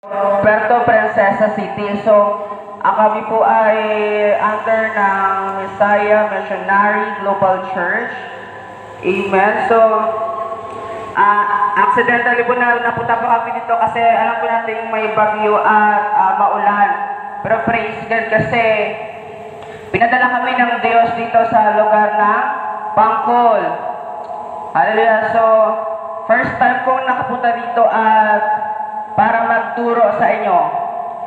Puerto Princesa City. So, kami po ay under ng Messiah Missionary Global Church. Amen. So, accidentally po napunta po kami dito kasi alam po natin may bagyo at maulan. Pero praise God kasi pinadala kami ng Diyos dito sa lugar ng Bangkol. Hallelujah. So, first time kong nakapunta dito at para magturo sa inyo.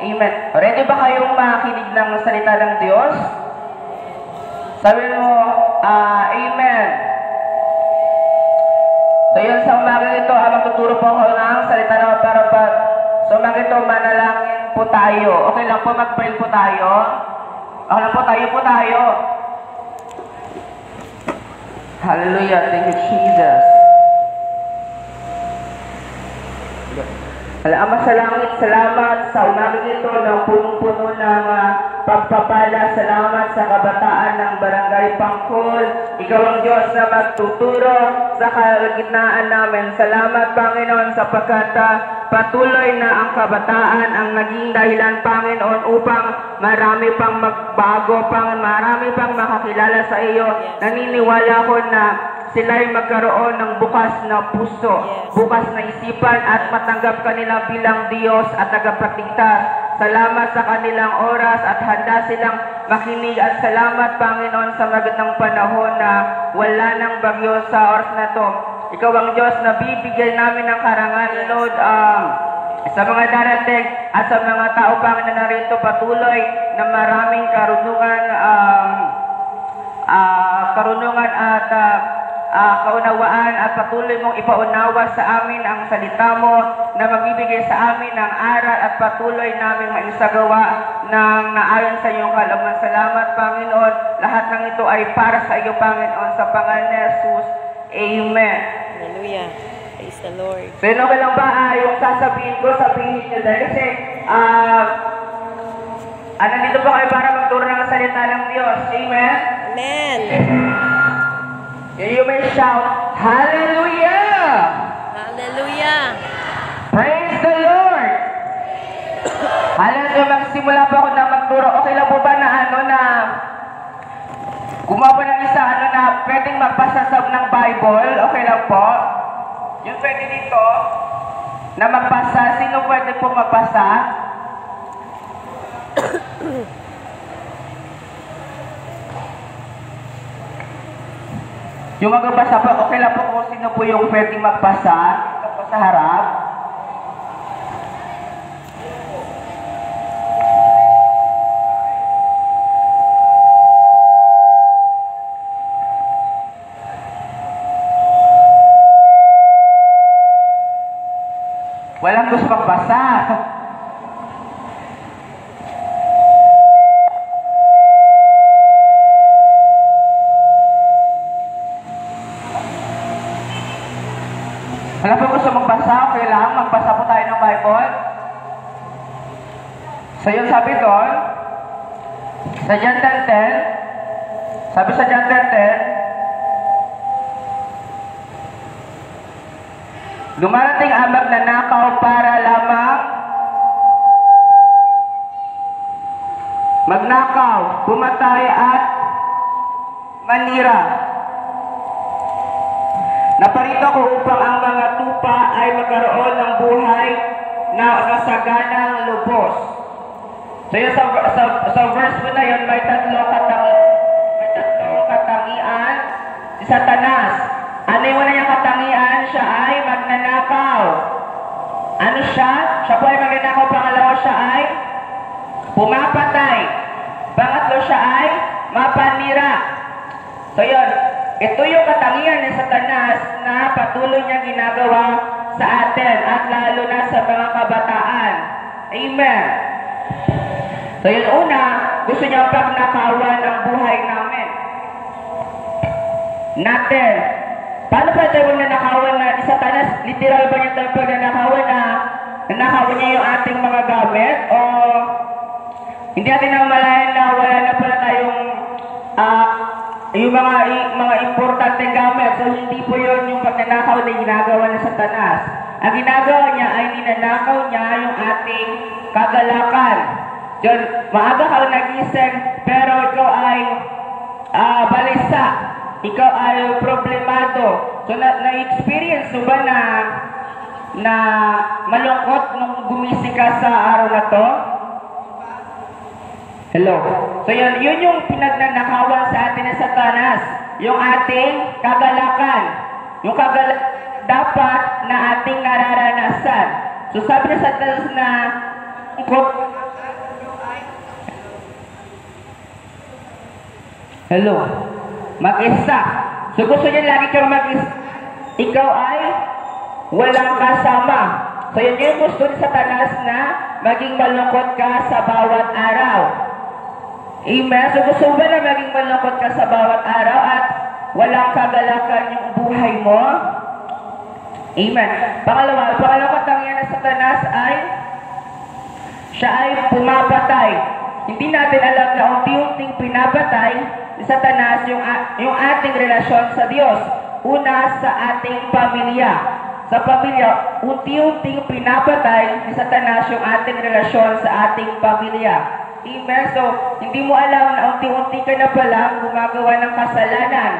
Amen. Ready ba kayong makinig ng salita ng Diyos? Sabi mo, Amen. So yun, sa umaga ito, magtuturo po ako ng salita ng para pag sa umaga ito, manalangin po tayo. Okay lang po, mag-pray po tayo. Okay lang po, tayo po tayo. Hallelujah. Thank you, Jesus. Ama sa langit, salamat sa umaga nito ng punong-puno ng pagpapala. Salamat sa kabataan ng Barangay Bangkol. Ikaw ang Diyos na magtuturo sa kalagitnaan namin. Salamat, Panginoon, sapagkat patuloy na ang kabataan ang naging dahilan, Panginoon, upang marami pang magbago, marami pang makakilala sa iyo. Naniniwala ko na sila'y magkaroon ng bukas na puso, bukas na isipan at matanggap kanila bilang Diyos at tagapagligtas. Salamat sa kanilang oras at handa silang makinig at salamat, Panginoon, sa magandang panahon na wala ng bagyo sa oras na to. Ikaw ang Diyos na bibigyan namin ng karangan, Lord, sa mga darating at sa mga tao, Panginoon, na narito patuloy na maraming karunungan at kaunawaan at patuloy mong ipaunawa sa amin ang salita mo na magbibigay sa amin ng aral at patuloy namin maisagawa ng naayon sa iyong kalaman. Salamat, Panginoon. Lahat ng ito ay para sa iyo, Panginoon, sa pangalan ni Jesus. Amen. Hallelujah. Praise the Lord. So, yun okay lang ba yung sasabihin ko, sabihin nyo dahil kasi nandito po kayo para magturo ng salita ng Diyos. Amen? Amen. You may shout, Hallelujah! Hallelujah. Praise the Lord! Hallelujah, magsimula pa ako na magturo. Okay lang po ba na gumawa ng isa na pwedeng magbasa ng Bible? Okay lang po? Yung pwede dito na magbasa. Sino pwede po magbasa? Yung magbasa po, okay lang po kung sino po yung pwedeng magbasa dito po sa harap. Walang gusto magbasa. Wala po gusto magbasa, okay lang, magbasa po tayo ng Bible. So yun sabi doon, sa John 10:10, sabi sa John 10:10, dumarating ang magnanakaw para lamang magnakaw, pumatay at manira. Naparito ko upang ang mga tupa ay magkaroon ng buhay na kasaganang lubos. So yun sa verse mo na yun, may tatlong katangian si Satanas. Ano yung una niyang katangian? Siya ay magnanakaw. Ano siya? Siya po ay magnanakaw. Pangalawa, siya ay pumapatay. Pangatlo, siya ay mapanira. So yun, ito yung katangian ni Satanas na patuloy niyang ginagawa sa atin at lalo na sa mga kabataan. Amen. So yun una, gusto niya pagnakawan ang buhay natin. Paano pa tayo nanakawan na ni Satanas? Literal ba niya tayo pagnanakawan na nanakawan niya yung ating mga gamit? O hindi natin namalayan na wala na pala tayong yung mga importanteng gamit. So hindi po yun yung pagnanakaw na ginagawa ng Satanas. Ang ginagawa niya ay ninanakaw niya yung ating kagalakan. Diyan, maaga kang nagising, pero ikaw ay balisa. Ikaw ay problemado. So, na-experience mo ba na malungkot nung gumising ka sa araw na to? Hello. So, yun yung pinagnanakawan sa atin ng Satanas. Yung ating kagalakan. Yung kagalakan dapat na ating nararanasan. So, sabi na Satanas na hello. Mag-isa. So, gusto niya lagi kang mag-isa. Ikaw ay walang kasama. So, yun yung gusto ni Satanas na maging malungkot ka sa bawat araw. Amen. So, gusto ba na maging malungkot ka sa bawat araw at walang kagalakan yung buhay mo? Amen. Pangalawa katangian ng Satanas ay siya ay pumapatay. Hindi natin alam na unti-unting pinapatay ni Satanas yung ating relasyon sa Diyos. Una, sa ating pamilya. Sa pamilya, unti-unting pinapatay ni Satanas yung ating relasyon sa ating pamilya. Amen. So, hindi mo alam na unti-unti ka na palang gumagawa ng kasalanan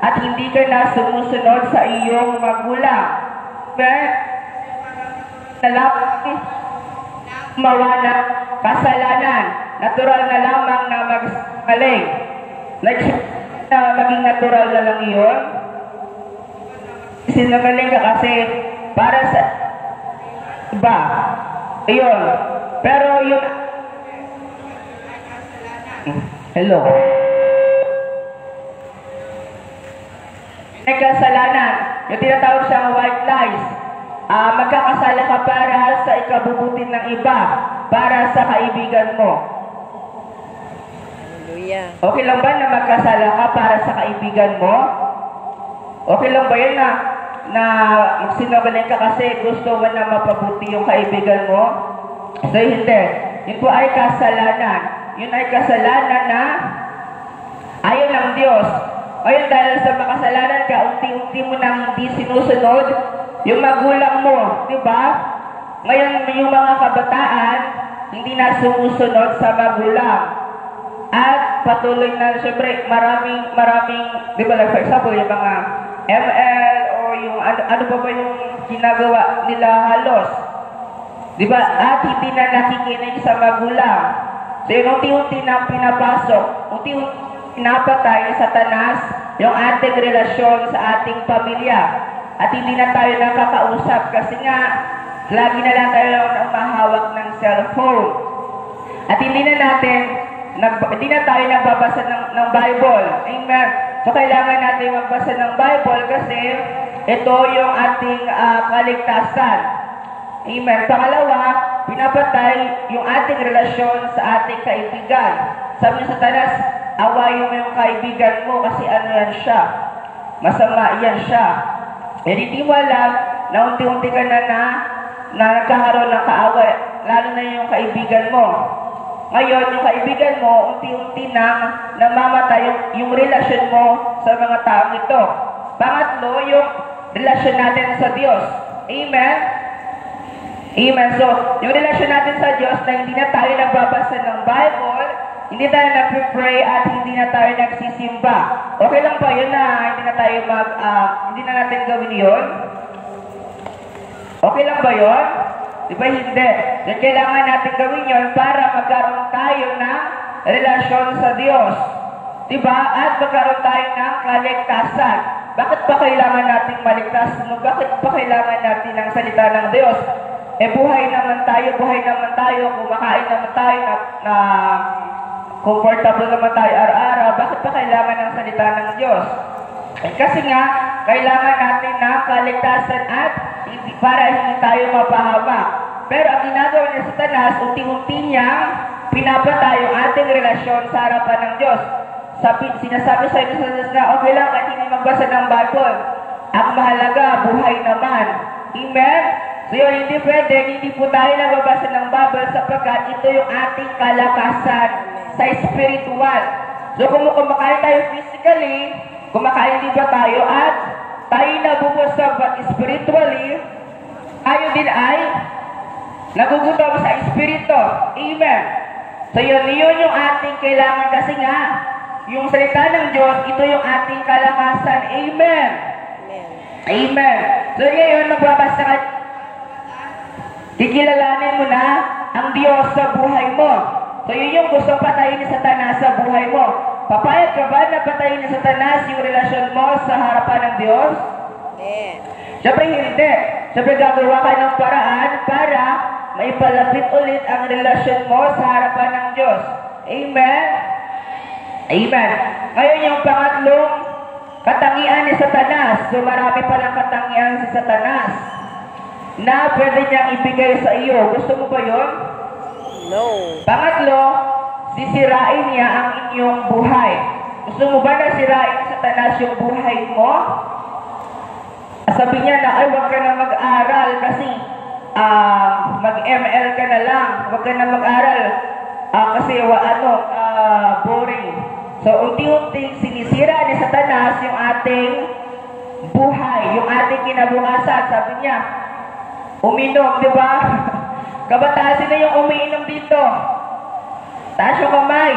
at hindi ka na sumusunod sa iyong magulang. Amen. Mawa ng kasalanan. Natural na lamang na magsaling. Na maging natural na lang iyon. Sinagaling ka kasi para sa iba. Ayun. Pero yun. Hello. May kasalanan. Yung tinatawag siyang white lies. Magkakasala ka para sa ikabubuti ng iba, para sa kaibigan mo. Hallelujah. Okay lang ba na magkasala ka para sa kaibigan mo? Okay lang ba yan na magsinungaling ka kasi gusto mo na mapabuti yung kaibigan mo? So hindi. Yun po ay kasalanan. Yun ay kasalanan na ayaw ng Diyos. Ngayon dahil sa makasalanan ka, unti-unti mo nang hindi sinusunod yung magulang mo, di ba? Ngayon yung mga kabataan, hindi na sumusunod sa magulang. At patuloy na, syempre, maraming, di ba, like for example, yung mga ML o yung ano pa ba yung ginagawa nila halos. Di ba? At hindi na nakikinig sa magulang. So yung unti-unti na pinapasok, unti-unti pinapatay ni Satanas yung ating relasyon sa ating pamilya. At hindi na tayo nakakausap kasi nga, lagi na lang tayo mahawak ng cellphone. At hindi na tayo nagbabasa ng Bible. Amen. So, kailangan natin magbasa ng Bible kasi ito yung ating kaligtasan. Amen. Pangalawa, pinapatay yung ating relasyon sa ating kaibigan. Sabi ni Satanas, awayin mo yung kaibigan mo kasi ano yan siya. Masama yan siya. Eh, hindi mo alam na unti-unti ka na nagkakaroon ng kaaway, lalo na yung kaibigan mo. Ngayon, yung kaibigan mo, unti-unti nang namamatay yung relasyon mo sa mga taong ito. Pangatlo, yung relasyon natin sa Diyos. Amen? Amen. So, yung relasyon natin sa Diyos na hindi na tayo nagbabasa ng Bible, hindi tayo nag-pray at hindi na tayo nagsisimba. Okay lang ba yun na hindi na natin gawin yun? Okay lang ba yun? Di ba hindi? Then kailangan natin gawin yun para magkaroon tayo ng relasyon sa Diyos. Di ba? At magkaroon tayo ng kaligtasan. Bakit ba kailangan natin maligtas? Bakit ba kailangan natin ng salita ng Diyos? Eh buhay naman tayo, kumakain naman tayo na comfortable naman tayo araw-araw, bakit pa kailangan ng salita ng Diyos? Eh, kasi nga, kailangan natin ng kaligtasan at para hindi tayo mapahamak. Pero ang ginagawa ni Satanas, unti-unti niyang pinapatay yung ating relasyon sa harapan ng Diyos. Sinasabi sa inyo na okay lang kahit hindi magbasa ng Bible. Ang mahalaga, buhay naman. Amen? So yun, hindi pwede, hindi po tayo nagbabasa ng Bible sapagkat ito yung ating kalakasan sa spiritual. So kung kumakain tayo physically, kumakain din ba tayo at tayo nabubusog but spiritually, tayo din ay nagugutom sa Espiritu. Amen. So yun yung ating kailangan kasi nga, yung salita ng Diyos, ito yung ating kalakasan. Amen. Amen. Amen. So ngayon, magbabasa ka, kikilalanin mo na ang Diyos sa buhay mo. So yun yung gusto patayin ni Satanas sa buhay mo. Papayag ka ba na patayin ni Satanas yung relasyon mo sa harapan ng Diyos? Amen. Siyempre hindi. Siyempre gagawa ka ng paraan para maipalapit ulit ang relasyon mo sa harapan ng Diyos. Amen? Amen. Ngayon yung pangatlong katangian ni Satanas. So marami palang katangian si Satanas na pwede niyang ibigay sa iyo. Gusto mo ba yun? No. Pangatlo, sisirain niya ang inyong buhay. Gusto mo ba na sirain ni Satanas yung buhay mo? Sabi niya na, ay, huwag ka na mag-aral kasi mag-ML ka na lang. Huwag ka na mag-aral kasi boring. So, unti-unting sinisira ni Satanas yung ating buhay, yung ating kinabukasan. Sabi niya, uminom, di ba? Kabatasin na yung umiinom dito. Taas yung kamay.